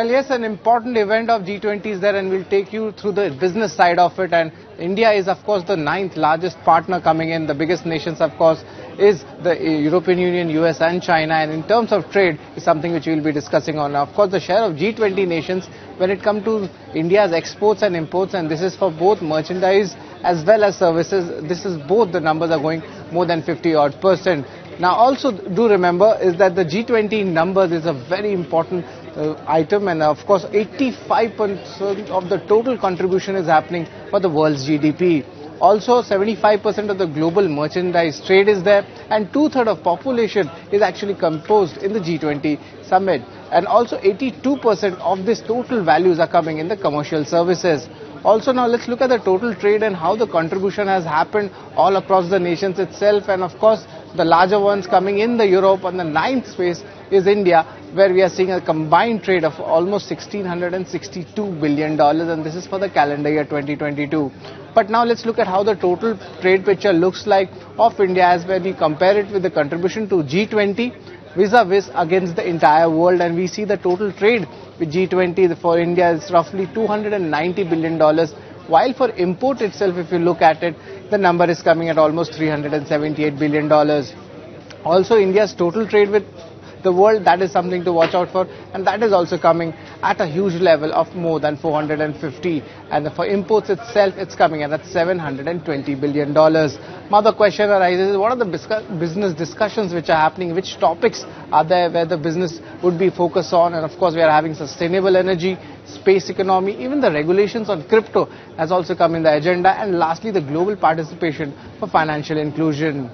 Well, yes, an important event of G20 is there, and we'll take you through the business side of it. And India is, of course, the ninth largest partner coming in. The biggest nations, of course, is the European Union, US and China. And in terms of trade, is something which we'll be discussing on. Now, of course, the share of G20 nations when it comes to India's exports and imports, and this is for both merchandise as well as services. This is both the numbers are going more than 50% odd. Now, also do remember is that the G20 numbers is a very important item, and of course 85% of the total contribution is happening for the world's GDP. Also 75% of the global merchandise trade is there, and two-thirds of population is actually composed in the G20 summit, and also 82% of this total values are coming in the commercial services. Also, now let's look at the total trade and how the contribution has happened all across the nations itself, and of course the larger ones coming in the Europe. On the ninth space is India, where we are seeing a combined trade of almost $1,662 billion, and this is for the calendar year 2022. But now let's look at how the total trade picture looks like of India as when we compare it with the contribution to G20 vis-a-vis against the entire world, and we see the total trade with G20 for India is roughly $290 billion, while for import itself, if you look at it, the number is coming at almost $378 billion. Also, India's total trade with the world, that is something to watch out for, and that is also coming at a huge level of more than 450, and for imports itself it's coming at $720 billion. Now the question arises, what are the business discussions which are happening, which topics are there where the business would be focused on? And of course we are having sustainable energy, space economy, even the regulations on crypto has also come in the agenda, and lastly the global participation for financial inclusion.